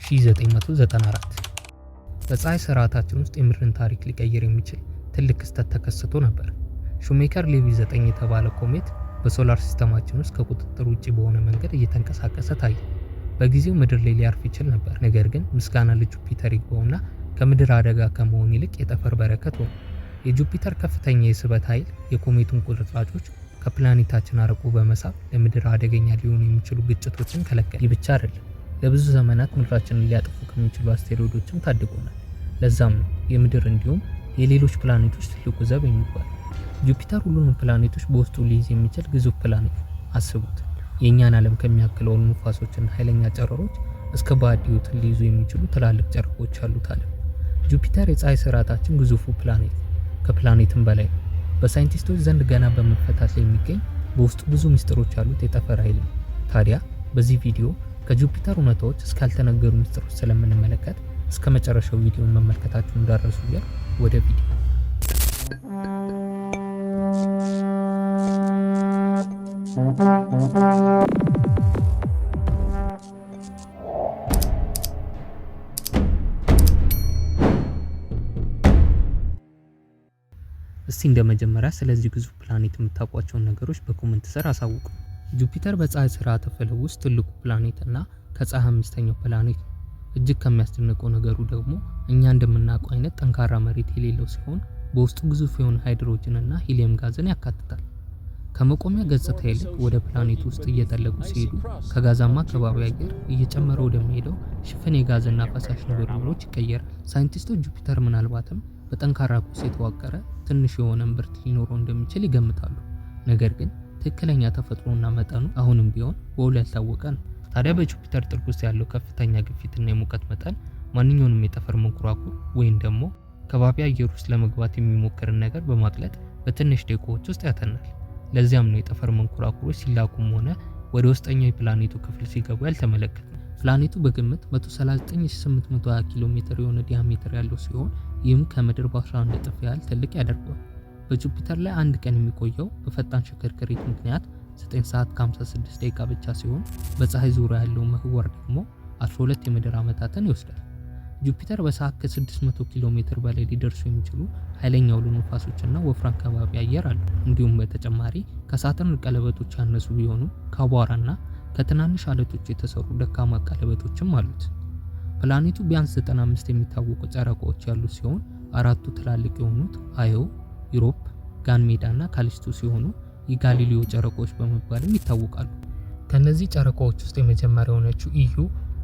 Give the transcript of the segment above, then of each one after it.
1994 በፀሐይ ስርዓታችን ውስጥ የምድርን ታሪክ ሊቀይር የሚችል ትልቅ ክስተት ተከስቶ ነበር። ሹሜከር ሌቪ 9 የተባለ ኮሜት በሶላር ሲስተማችን ውስጥ ከቁጥጥር ውጪ በሆነ መንገድ እየተንቀሳቀሰ ታየ። በጊዜው ምድር ላይ ሊያርፍ ይችል ነበር፣ ነገር ግን ምስጋና ለጁፒተር ይግባውና ከምድር አደጋ ከመሆን ይልቅ የጠፈር በረከት ሆነ። የጁፒተር ከፍተኛ የስበት ኃይል የኮሜቱን ቁርጥራጮች ከፕላኔታችን አርቆ በመሳብ ለምድር አደገኛ ሊሆኑ የሚችሉ ግጭቶችን ከለከለ። ይህ ብቻ አይደለም፣ ለብዙ ዘመናት ምድራችንን ሊያጠፉ ከሚችሉ አስቴሮይዶችም ታድጎናል። ለዛም ነው የምድር እንዲሁም የሌሎች ፕላኔቶች ትልቁ ዘብ የሚባል። ጁፒተር ሁሉንም ፕላኔቶች በውስጡ ሊይዝ የሚችል ግዙፍ ፕላኔት። አስቡት፣ የእኛን ዓለም ከሚያክለው ንፋሶችና ኃይለኛ ጨረሮች እስከ ባዕድ ሕይወትን ሊይዙ የሚችሉ ትላልቅ ጨረቆች ያሉት ዓለም። ጁፒተር የፀሐይ ስርዓታችን ግዙፉ ፕላኔት ከፕላኔትም በላይ ነው። በሳይንቲስቶች ዘንድ ገና በመፈታት ላይ የሚገኝ በውስጡ ብዙ ሚስጥሮች ያሉት የጠፈር ኃይል ነው። ታዲያ በዚህ ቪዲዮ ከጁፒተር እውነታዎች እስካልተነገሩ ሚስጥሮች ስለምንመለከት እስከ መጨረሻው ቪዲዮን መመልከታችሁን እንዳትረሱ እያልኩ ወደ ቪዲዮ። እስቲ እንደመጀመሪያ ስለዚህ ግዙፍ ፕላኔት የምታውቋቸውን ነገሮች በኮሜንት ስር አሳውቁ። ጁፒተር በፀሐይ ስርዓተ ፈለክ ውስጥ ትልቁ ፕላኔት እና ከፀሐይ አምስተኛው ፕላኔት ነው። እጅግ ከሚያስደንቀው ነገሩ ደግሞ እኛ እንደምናውቀው አይነት ጠንካራ መሬት የሌለው ሲሆን በውስጡ ግዙፍ የሆነ ሃይድሮጅን እና ሂሊየም ጋዝን ያካትታል። ከመቆሚያ ገጽታ ይልቅ ወደ ፕላኔቱ ውስጥ እየጠለቁ ሲሄዱ ከጋዛማ ከባቢ አየር እየጨመረ ወደሚሄደው ሽፍን የጋዝና ፈሳሽ ንብርብሮች ይቀየራል። ሳይንቲስቶች ጁፒተር ምናልባትም በጠንካራ ቁስ የተዋቀረ ትንሽ የሆነ እምብርት ሊኖረው እንደሚችል ይገምታሉ። ነገር ግን ትክክለኛ ተፈጥሮና መጠኑ አሁንም ቢሆን በውል ያልታወቀ ነው። ታዲያ በጁፒተር ጥልቅ ውስጥ ያለው ከፍተኛ ግፊትና የሙቀት መጠን ማንኛውንም የጠፈር መንኮራኩር ወይም ደግሞ ከባቢ አየር ውስጥ ለመግባት የሚሞክርን ነገር በማቅለጥ በትንሽ ደቂቃዎች ውስጥ ያተናል። ለዚያም ነው የጠፈር መንኮራኩሮች ሲላኩም ሆነ ወደ ውስጠኛው የፕላኔቱ ክፍል ሲገቡ ያልተመለከትነው። ፕላኔቱ በግምት 139820 ኪሎ ሜትር የሆነ ዲያሜትር ያለው ሲሆን ይህም ከምድር በ11 እጥፍ ያህል ትልቅ ያደርገዋል። በጁፒተር ላይ አንድ ቀን የሚቆየው በፈጣን ሽክርክሪት ምክንያት 9 ሰዓት ከ56 ደቂቃ ብቻ ሲሆን በፀሐይ ዙሪያ ያለው ምህዋር ደግሞ 12 የምድር ዓመታትን ይወስዳል። ጁፒተር በሰዓት ከ600 ኪሎ ሜትር በላይ ሊደርሱ የሚችሉ ኃይለኛ አውሎ ነፋሶችና ወፍራም ከባቢ አየር አሉ። እንዲሁም በተጨማሪ ከሳተርን ቀለበቶች ያነሱ ቢሆኑም ከአቧራና ከትናንሽ አለቶች የተሰሩ ደካማ ቀለበቶችም አሉት። ፕላኔቱ ቢያንስ 95 የሚታወቁ ጨረቃዎች ያሉት ሲሆን አራቱ ትላልቅ የሆኑት አዮ፣ ዩሮፕ፣ ጋንሜዳ እና ካሊስቶ ሲሆኑ የጋሊሊዮ ጨረቃዎች በመባልም ይታወቃሉ። ከነዚህ ጨረቃዎች ውስጥ የመጀመሪያው የሆነችው ኢዩ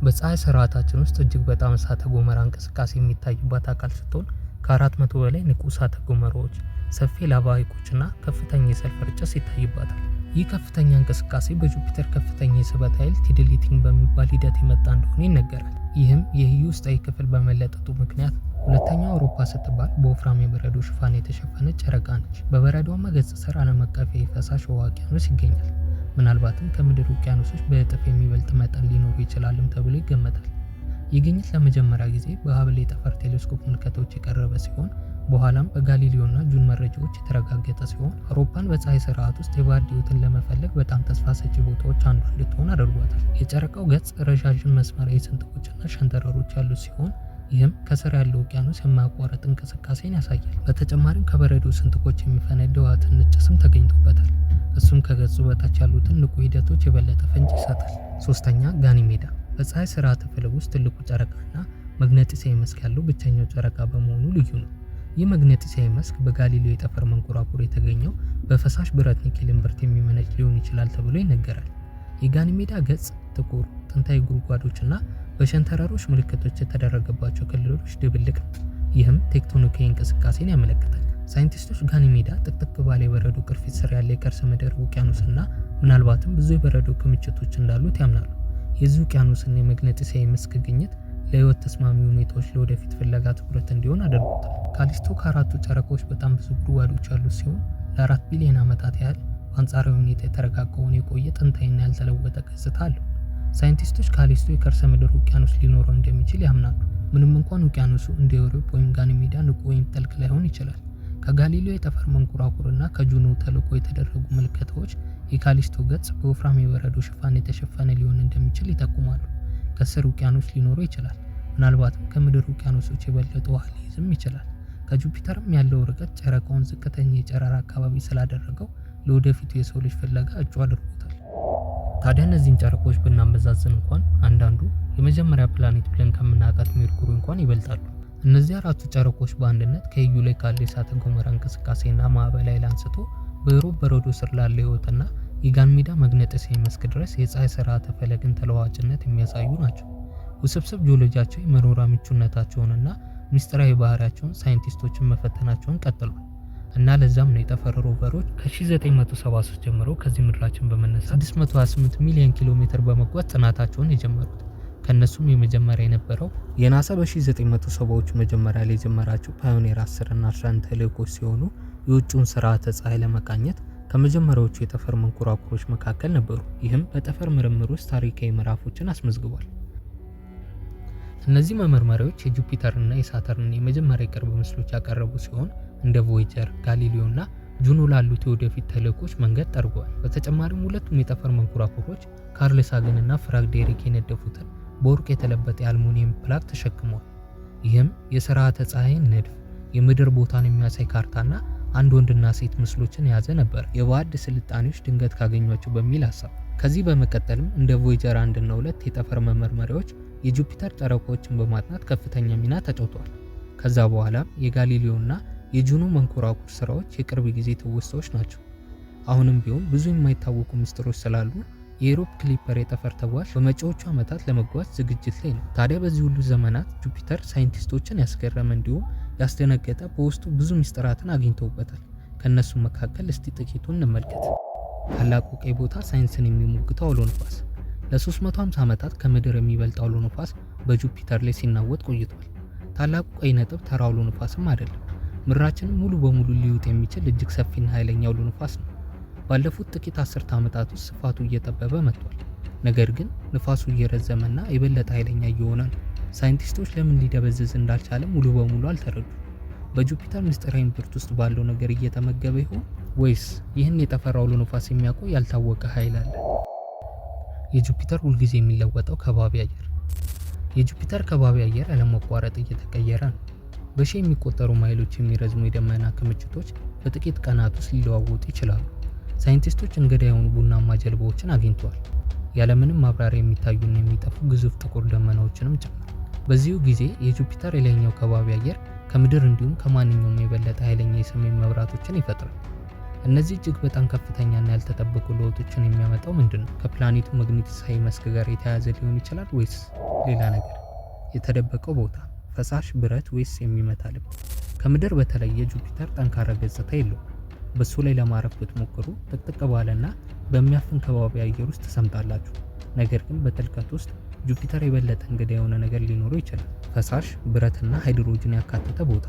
በፀሐይ ስርዓታችን ውስጥ እጅግ በጣም እሳተ ገሞራ እንቅስቃሴ የሚታይባት አካል ስትሆን ከ400 በላይ ንቁ እሳተ ገሞራዎች፣ ሰፊ ላቫ ሐይቆችና ከፍተኛ የሰልፈር ጭስ ይታይባታል። ይህ ከፍተኛ እንቅስቃሴ በጁፒተር ከፍተኛ የስበት ኃይል ቲድሊቲንግ በሚባል ሂደት የመጣ እንደሆነ ይነገራል። ይህም የኢዩ ውስጣዊ ክፍል በመለጠጡ ምክንያት ሁለተኛው አውሮፓ ስትባል በወፍራም የበረዶ ሽፋን የተሸፈነች ጨረቃ ነች። በበረዶማ ገጽ ስር ዓለም አቀፍ የፈሳሽ ውሃ ውቅያኖስ ይገኛል። ምናልባትም ከምድር ውቅያኖሶች በእጥፍ የሚበልጥ መጠን ሊኖሩ ይችላልም ተብሎ ይገመታል። ይህ ግኝት ለመጀመሪያ ጊዜ በሀብል የጠፈር ቴሌስኮፕ ምልከታዎች የቀረበ ሲሆን በኋላም በጋሊሊዮና ጁን መረጃዎች የተረጋገጠ ሲሆን አውሮፓን በፀሐይ ስርዓት ውስጥ የባዕድ ሕይወትን ለመፈለግ በጣም ተስፋ ሰጪ ቦታዎች አንዷ እንድትሆን አድርጓታል። የጨረቃው ገጽ ረዣዥም መስመራዊ ስንጥቆችና ሸንተረሮች ያሉት ሲሆን ይህም ከስር ያለው ውቅያኖስ የማያቋርጥ እንቅስቃሴን ያሳያል። በተጨማሪም ከበረዶ ስንጥቆች የሚፈነዳ ውሃ ትንሽ ጭስም ተገኝቶበታል። እሱም ከገጹ በታች ያሉትን ንቁ ሂደቶች የበለጠ ፍንጭ ይሰጣል። ሶስተኛ ጋኒሜዳ በፀሐይ ስርዓተ ፈለክ ውስጥ ትልቁ ጨረቃና መግነጢሳዊ መስክ ያለው ብቸኛው ጨረቃ በመሆኑ ልዩ ነው። ይህ መግነጢሳዊ መስክ በጋሊሊዮ የጠፈር መንኮራኩር የተገኘው በፈሳሽ ብረት ኒኬል እምብርት የሚመነጭ ሊሆን ይችላል ተብሎ ይነገራል። የጋኒሜዳ ገጽ ጥቁር ጥንታዊ ጉድጓዶችና በሸንተረሮች ምልክቶች የተደረገባቸው ክልሎች ድብልቅ ነው። ይህም ቴክቶኒካዊ እንቅስቃሴን ያመለክታል። ሳይንቲስቶች ጋኒሜዳ ጥቅጥቅ ባለ የበረዶ ቅርፊት ስር ያለ የከርሰ ምድር ውቅያኖስና ምናልባትም ብዙ የበረዶ ክምችቶች እንዳሉት ያምናሉ። የዚህ ውቅያኖስና የመግነጢሳዊ መስክ ግኝት ለህይወት ተስማሚ ሁኔታዎች ለወደፊት ፍለጋ ትኩረት እንዲሆን አድርጎታል። ካሊስቶ ከአራቱ ጨረቃዎች በጣም ብዙ ጉድጓዶች ያሉት ሲሆን ለ4 ቢሊዮን ዓመታት ያህል በአንጻራዊ ሁኔታ የተረጋጋውን የቆየ ጥንታዊና ያልተለወጠ ገጽታ አለው። ሳይንቲስቶች ካሊስቶ የከርሰ ምድር ውቅያኖስ ሊኖረው እንደሚችል ያምናሉ። ምንም እንኳን ውቅያኖሱ እንደ ዩሮፕ ወይም ጋኒሜዳ ንቁ ወይም ጥልቅ ላይሆን ይችላል። ከጋሊሊዮ የጠፈር መንኮራኩርና ከጁኖ ተልዕኮ የተደረጉ ምልከታዎች የካሊስቶ ገጽ በወፍራም የበረዶ ሽፋን የተሸፈነ ሊሆን እንደሚችል ይጠቁማሉ። ከስር ውቅያኖስ ሊኖረው ይችላል። ምናልባትም ከምድር ውቅያኖሶች የበለጠ ውሃ ሊይዝም ይችላል። ከጁፒተርም ያለው ርቀት ጨረቃውን ዝቅተኛ የጨረራ አካባቢ ስላደረገው ለወደፊቱ የሰው ልጅ ፍለጋ እጩ አድርጎታል። ታዲያ እነዚህን ጨረቆች ብናመዛዝን እንኳን አንዳንዱ የመጀመሪያ ፕላኔት ብለን ከምናውቃት ሜርኩሪ እንኳን ይበልጣሉ። እነዚህ አራቱ ጨረቆች በአንድነት ከኢዩ ላይ ካለ የእሳተ ገሞራ እንቅስቃሴና ማዕበል ኃይል አንስቶ በዩሮፕ በረዶ ስር ላለ ህይወትና የጋንሜዳ መግነጢሳዊ መስክ ድረስ የፀሐይ ስርዓተ ፈለግን ተለዋዋጭነት የሚያሳዩ ናቸው። ውስብስብ ጂኦሎጂያቸው የመኖሪያ ምቹነታቸውንና ሚስጥራዊ ባህሪያቸውን ሳይንቲስቶችን መፈተናቸውን ቀጥሏል እና ለዛም ነው የጠፈር ሮቨሮች ከ1973 ጀምሮ ከዚህ ምድራችን በመነሳት 628 ሚሊዮን ኪሎ ሜትር በመጓዝ ጥናታቸውን የጀመሩት። ከነሱም የመጀመሪያ የነበረው የናሳ በ1970ዎቹ መጀመሪያ ላይ የጀመራቸው ፓዮኒር 10 እና 11 ተልእኮች ሲሆኑ የውጭውን ስርዓተ ፀሐይ ለመቃኘት ከመጀመሪያዎቹ የጠፈር መንኮራኩሮች መካከል ነበሩ። ይህም በጠፈር ምርምር ውስጥ ታሪካዊ ምዕራፎችን አስመዝግቧል። እነዚህ መመርመሪያዎች የጁፒተርና የሳተርን የመጀመሪያ የቅርብ ምስሎች ያቀረቡ ሲሆን እንደ ቮዬጀር፣ ጋሊሊዮ እና ጁኖ ላሉት የወደፊት ተልእኮች መንገድ ጠርገዋል። በተጨማሪም ሁለቱም የጠፈር መንኮራኩሮች ካርል ሳገን እና ፍራንክ ዴሪክ የነደፉትን በወርቅ የተለበጠ የአልሙኒየም ፕላክ ተሸክመዋል። ይህም የስርዓተ ፀሐይን ንድፍ፣ የምድር ቦታን የሚያሳይ ካርታና አንድ ወንድና ሴት ምስሎችን የያዘ ነበር። የባዕድ ስልጣኔዎች ድንገት ካገኟቸው በሚል ሀሳብ። ከዚህ በመቀጠልም እንደ ቮዬጀር 1 እና 2 የጠፈር መመርመሪያዎች የጁፒተር ጨረቆችን በማጥናት ከፍተኛ ሚና ተጫውተዋል። ከዛ በኋላም የጋሊሊዮ እና የጁኖ መንኮራኩር ስራዎች የቅርብ ጊዜ ትውስታዎች ናቸው። አሁንም ቢሆን ብዙ የማይታወቁ ምስጢሮች ስላሉ የዩሮፕ ክሊፐር የጠፈር ተጓዥ በመጪዎቹ ዓመታት ለመጓዝ ዝግጅት ላይ ነው። ታዲያ በዚህ ሁሉ ዘመናት ጁፒተር ሳይንቲስቶችን ያስገረመ እንዲሁም ያስደነገጠ በውስጡ ብዙ ምስጢራትን አግኝተውበታል። ከነሱም መካከል እስቲ ጥቂቱን እንመልከት። ታላቁ ቀይ ቦታ ሳይንስን የሚሞግተው አውሎ ነፋስ። ለ350 ዓመታት ከምድር የሚበልጥ አውሎ ነፋስ በጁፒተር ላይ ሲናወጥ ቆይቷል። ታላቁ ቀይ ነጥብ ተራ አውሎ ነፋስም አይደለም። ምድራችንን ሙሉ በሙሉ ሊውጥ የሚችል እጅግ ሰፊና ኃይለኛ አውሎ ነፋስ ነው። ባለፉት ጥቂት አስርተ ዓመታት ውስጥ ስፋቱ እየጠበበ መጥቷል። ነገር ግን ንፋሱ እየረዘመና የበለጠ ኃይለኛ እየሆነ ነው። ሳይንቲስቶች ለምን ሊደበዝዝ እንዳልቻለ ሙሉ በሙሉ አልተረዱም። በጁፒተር ምስጢራዊ እምብርት ውስጥ ባለው ነገር እየተመገበ ይሆን ወይስ ይህን የጠፈር አውሎ ነፋስ የሚያውቀው ያልታወቀ ኃይል አለ? የጁፒተር ሁልጊዜ የሚለወጠው ከባቢ አየር። የጁፒተር ከባቢ አየር ያለማቋረጥ እየተቀየረ ነው። በሺ የሚቆጠሩ ማይሎች የሚረዝሙ የደመና ክምችቶች በጥቂት ቀናት ውስጥ ሊለዋወጡ ይችላሉ። ሳይንቲስቶች እንግዳ የሆኑ ቡናማ ጀልባዎችን አግኝተዋል፣ ያለምንም ማብራሪያ የሚታዩና የሚጠፉ ግዙፍ ጥቁር ደመናዎችንም ጭምር። በዚሁ ጊዜ የጁፒተር የላይኛው ከባቢ አየር ከምድር እንዲሁም ከማንኛውም የበለጠ ኃይለኛ የሰማይ መብራቶችን ይፈጥራል። እነዚህ እጅግ በጣም ከፍተኛና ያልተጠበቁ ለውጦችን የሚያመጣው ምንድን ነው? ከፕላኔቱ መግነጢሳዊ መስክ ጋር የተያያዘ ሊሆን ይችላል ወይስ ሌላ ነገር? የተደበቀው ቦታ ፈሳሽ፣ ብረት ወይስ የሚመታ ልብ? ከምድር በተለየ ጁፒተር ጠንካራ ገጽታ የለውም። በሱ ላይ ለማረፍ ብትሞክሩ ጥቅጥቅ ባለና በሚያፍን ከባቢ አየር ውስጥ ተሰምጣላችሁ። ነገር ግን በጥልቀት ውስጥ ጁፒተር የበለጠ እንግዳ የሆነ ነገር ሊኖረው ይችላል። ፈሳሽ፣ ብረትና ሃይድሮጅን ያካተተ ቦታ።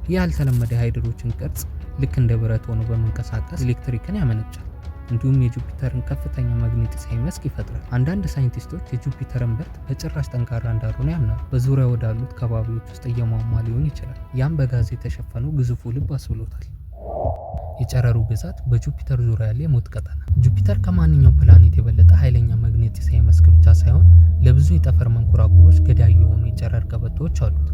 ይህ ያልተለመደ ሃይድሮጅን ቅርጽ ልክ እንደ ብረት ሆኖ በመንቀሳቀስ ኤሌክትሪክን ያመነጫል፣ እንዲሁም የጁፒተርን ከፍተኛ መግነጢሳዊ መስክ ይፈጥራል። አንዳንድ ሳይንቲስቶች የጁፒተር እምብርት በጭራሽ ጠንካራ እንዳልሆነ ያምናሉ። በዙሪያው ወዳሉት ከባቢዎች ውስጥ እየሟሟ ሊሆን ይችላል። ያም በጋዝ የተሸፈነው ግዙፉ ልብ አስብሎታል። የጨረሩ ብዛት በጁፒተር ዙሪያ ያለ የሞት ቀጠና። ጁፒተር ከማንኛውም ፕላኔት የበለጠ ኃይለኛ መግነጢሳዊ መስክ ብቻ ሳይሆን ለብዙ የጠፈር መንኮራኩሮች ገዳይ የሆኑ የጨረር ቀበቶዎች አሉት።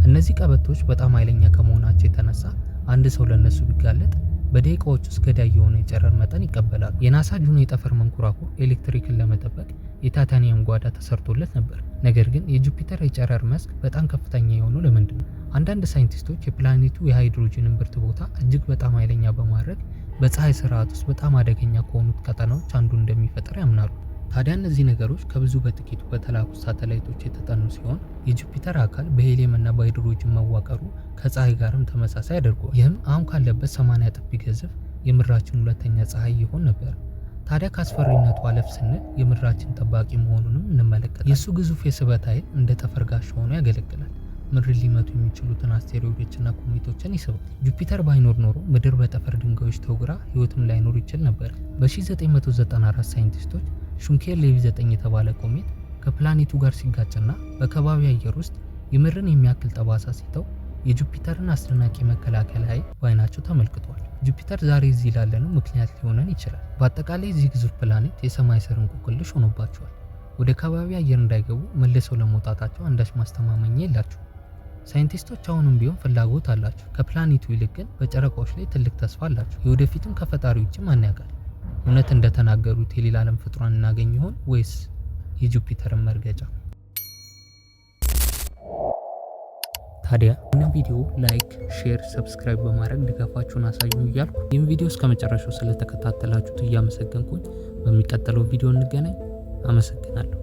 እነዚህ ቀበቶዎች በጣም ኃይለኛ ከመሆናቸው የተነሳ አንድ ሰው ለነሱ ቢጋለጥ በደቂቃዎች ውስጥ ገዳይ የሆነ የጨረር መጠን ይቀበላሉ። የናሳ ጁኖ የጠፈር መንኮራኩር ኤሌክትሪክን ለመጠበቅ የታይታኒየም ጓዳ ተሰርቶለት ነበር። ነገር ግን የጁፒተር የጨረር መስክ በጣም ከፍተኛ የሆነው ለምንድን ነው? አንዳንድ ሳይንቲስቶች የፕላኔቱ የሃይድሮጅን እምብርት ቦታ እጅግ በጣም ኃይለኛ በማድረግ በፀሐይ ስርዓት ውስጥ በጣም አደገኛ ከሆኑት ቀጠናዎች አንዱ እንደሚፈጥር ያምናሉ። ታዲያ እነዚህ ነገሮች ከብዙ በጥቂቱ በተላኩ ሳተላይቶች የተጠኑ ሲሆን የጁፒተር አካል በሄሊየም እና በሃይድሮጅን መዋቀሩ ከፀሐይ ጋርም ተመሳሳይ ያደርገዋል። ይህም አሁን ካለበት 80 እጥፍ ቢገዝፍ የምድራችን ሁለተኛ ፀሐይ ይሆን ነበር። ታዲያ ከአስፈሪነቱ አለፍ ስንል የምድራችን ጠባቂ መሆኑንም እንመለከታለን። የእሱ ግዙፍ የስበት ኃይል እንደ ጠፈር ጋሻ ሆኖ ያገለግላል። ምድር ሊመቱ የሚችሉትን አስቴሮይዶችና ኮሜቶችን ይስባል። ጁፒተር ባይኖር ኖሮ ምድር በጠፈር ድንጋዮች ተወግራ ህይወትም ላይኖር ይችል ነበር። በ1994 ሳይንቲስቶች ሹንኬር ሌቪ 9 የተባለ ኮሜት ከፕላኔቱ ጋር ሲጋጭና በከባቢ አየር ውስጥ የምድርን የሚያክል ጠባሳ ሲተው የጁፒተርን አስደናቂ መከላከል ኃይል በአይናቸው ተመልክቷል። ጁፒተር ዛሬ እዚህ ላለነው ምክንያት ሊሆነን ይችላል። በአጠቃላይ እዚህ ግዙፍ ፕላኔት የሰማይ ስር እንቆቅልሽ ሆኖባቸዋል። ወደ ከባቢ አየር እንዳይገቡ መልሰው ለመውጣታቸው አንዳች ማስተማመኛ የላቸውም። ሳይንቲስቶች አሁንም ቢሆን ፍላጎት አላቸው። ከፕላኔቱ ይልቅ ግን በጨረቃዎች ላይ ትልቅ ተስፋ አላቸው። የወደፊቱም ከፈጣሪ ውጭ ማን ያውቃል? እውነት እንደተናገሩት የሌላ ዓለም ፍጡራን እናገኝ ይሆን ወይስ የጁፒተርን መርገጫ? ታዲያ ይህንን ቪዲዮ ላይክ፣ ሼር፣ ሰብስክራይብ በማድረግ ድጋፋችሁን አሳዩኝ እያልኩ ይህን ቪዲዮ እስከመጨረሻው ስለተከታተላችሁት እያመሰገንኩኝ በሚቀጥለው ቪዲዮ እንገናኝ። አመሰግናለሁ።